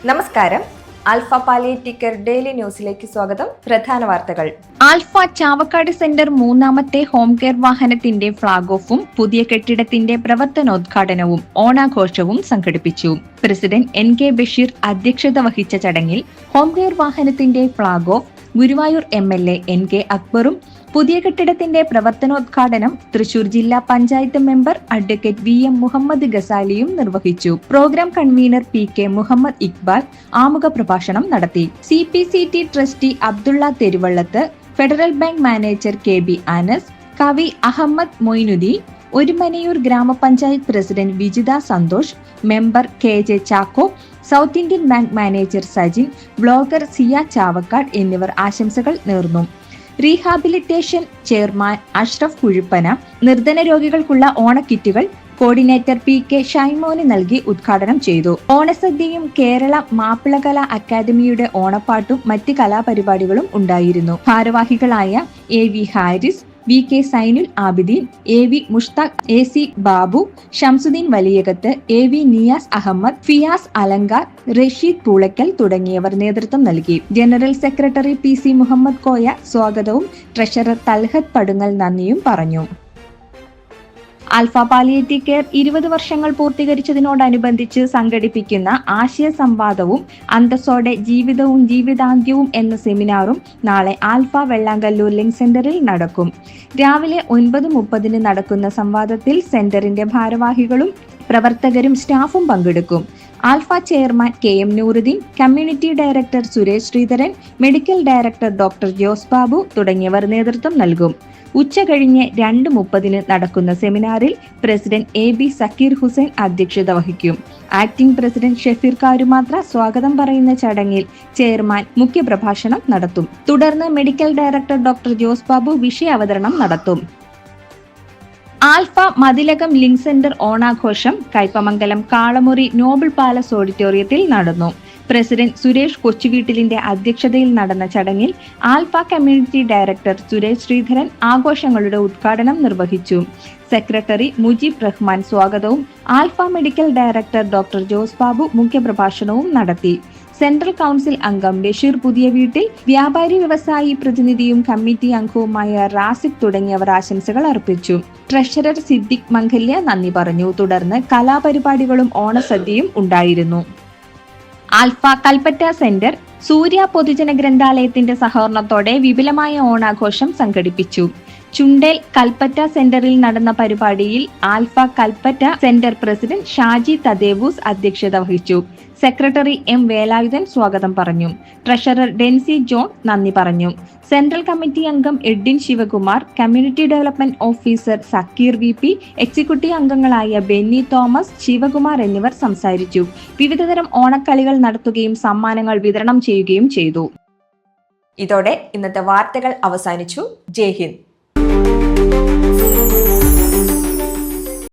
നമസ്കാരം. Alpha palliative care daily ന്യൂസിലേക്ക് സ്വാഗതം. പ്രധാന വാർത്തകൾ. ആൽഫ ചാവക്കാട് സെന്റർ മൂന്നാമത്തെ ഹോം കെയർ വാഹനത്തിന്റെ ഫ്ളാഗ് ഓഫും പുതിയ കെട്ടിടത്തിന്റെ പ്രവർത്തനോദ്ഘാടനവും ഓണാഘോഷവും സംഘടിപ്പിച്ചു. പ്രസിഡന്റ് NK ബഷീർ അധ്യക്ഷത വഹിച്ച ചടങ്ങിൽ ഹോം കെയർ വാഹനത്തിന്റെ flag off Guruvayur MLA NK അക്ബറും പുതിയ കെട്ടിടത്തിന്റെ പ്രവർത്തനോദ്ഘാടനം തൃശൂർ ജില്ലാ panchayat member advocate VM Muhammad ഗസാലിയും നിർവഹിച്ചു. Programme convener PK Muhammad Iqbal ആമുഖ പ്രഭാഷണം നടത്തി. CPCT trustee Abdulla Theruvallath, Federal Bank manager KB Anas, കവി അഹമ്മദ് മൊയ്നുദ്ദീൻ, ഒരുമനയൂർ ഗ്രാമപഞ്ചായത്ത് president Vijitha Santhosh, member KJ Chacko, South Indian Bank manager Sajin, blogger Siya Chavakkad എന്നിവർ ആശംസകൾ നേർന്നു. റീഹാബിലിറ്റേഷൻ ചെയർമാൻ അഷ്റഫ് കുഴുപ്പന നിർധന രോഗികൾക്കുള്ള ഓണക്കിറ്റുകൾ കോർഡിനേറ്റർ PK ഷൈമോന് നൽകി ഉദ്ഘാടനം ചെയ്തു. ഓണസദ്യയും കേരള മാപ്പിളകല അക്കാദമിയുടെ ഓണപ്പാട്ടും മറ്റ് കലാപരിപാടികളും ഉണ്ടായിരുന്നു. ഭാരവാഹികളായ AV Haris, VK Zainul Abideen, AV Mushtaq, AC Babu, Shamsuddin Valiyakath, AV Niyas Ahmed, Fiyas Alankar, Rasheed Poolakkal തുടങ്ങിയവർ നേതൃത്വം നൽകി. General secretary PC Muhammad Koya സ്വാഗതവും ട്രഷറർ തൽഹത്ത് പടുങ്ങൽ നന്ദിയും പറഞ്ഞു. ആൽഫ പാലിയേറ്റീവ് കെയർ 20 വർഷങ്ങൾ പൂർത്തീകരിച്ചതിനോടനുബന്ധിച്ച് സംഘടിപ്പിക്കുന്ന ആശയ സംവാദവും അന്തസ്സോടെ ജീവിതവും ജീവിതാന്ത്യവും എന്ന സെമിനാറും നാളെ ആൽഫ വെള്ളാങ്കല്ലൂർ ലിങ്ക് സെന്ററിൽ നടക്കും. രാവിലെ 9:30 നടക്കുന്ന സംവാദത്തിൽ സെന്ററിന്റെ ഭാരവാഹികളും പ്രവർത്തകരും സ്റ്റാഫും പങ്കെടുക്കും. Alpha chairman KM Nooruddin, community director Suresh Sreedharan, medical director doctor Jose Babu തുടങ്ങിയവർ നേതൃത്വം നൽകും. ഉച്ചകഴിഞ്ഞ് 2:30 നടക്കുന്ന സെമിനാറിൽ പ്രസിഡന്റ് AB സക്കീർ ഹുസൈൻ അധ്യക്ഷത വഹിക്കും. ആക്ടിംഗ് പ്രസിഡന്റ് ഷെഫീർ കാരുമാത്ര സ്വാഗതം പറയുന്ന ചടങ്ങിൽ ചെയർമാൻ മുഖ്യപ്രഭാഷണം നടത്തും. തുടർന്ന് medical director doctor Jose Babu വിഷയാവതരണം നടത്തും. ആൽഫ മതിലകം ലിങ്ക് സെന്റർ ഓണാഘോഷം കയ്പമംഗലം കാളമുറി നോബിൾ പാലസ് ഓഡിറ്റോറിയത്തിൽ നടന്നു. പ്രസിഡന്റ് സുരേഷ് കൊച്ചുവീട്ടിലിന്റെ അധ്യക്ഷതയിൽ നടന്ന ചടങ്ങിൽ Alpha community director Suresh Sreedharan ആഘോഷങ്ങളുടെ ഉദ്ഘാടനം നിർവഹിച്ചു. സെക്രട്ടറി മുജീബ് റഹ്മാൻ സ്വാഗതവും Alpha medical director doctor Jose Babu മുഖ്യപ്രഭാഷണവും നടത്തി. സെൻട്രൽ കൗൺസിൽ അംഗം ബഷീർ പുതിയ വീട്ടിൽ, വ്യാപാരി വ്യവസായി പ്രതിനിധിയും കമ്മിറ്റി അംഗവുമായ റാസിഖ് തുടങ്ങിയവർ ആശംസകൾ അർപ്പിച്ചു. ട്രഷറർ സിദ്ദിഖ് മംഗല്യ നന്ദി പറഞ്ഞു. തുടർന്ന് കലാപരിപാടികളും ഓണസദ്യയും ഉണ്ടായിരുന്നു. ആൽഫ കൽപ്പറ്റ സെന്റർ സൂര്യ പൊതുജന ഗ്രന്ഥാലയത്തിന്റെ സഹകരണത്തോടെ വിപുലമായ ഓണാഘോഷം സംഘടിപ്പിച്ചു. ചുണ്ടേൽ കൽപ്പറ്റ സെന്ററിൽ നടന്ന പരിപാടിയിൽ alpha Kalpetta centre president Shaji Thadevus അധ്യക്ഷത വഹിച്ചു. സെക്രട്ടറി M വേലായുധൻ സ്വാഗതം പറഞ്ഞു. ട്രഷറർ ഡെൻസി ജോൺ നന്ദി പറഞ്ഞു. സെൻട്രൽ കമ്മിറ്റി അംഗം Edwin Sivakumar, community development officer Zakir VP, executive അംഗങ്ങളായ ബെന്നി തോമസ്, ശിവകുമാർ എന്നിവർ സംസാരിച്ചു. വിവിധതരം ഓണക്കളികൾ നടത്തുകയും സമ്മാനങ്ങൾ വിതരണം ചെയ്യുകയും ചെയ്തു. ഇതോടെ ഇന്നത്തെ വാർത്തകൾ അവസാനിച്ചു. ജയ് ഹിന്ദ്.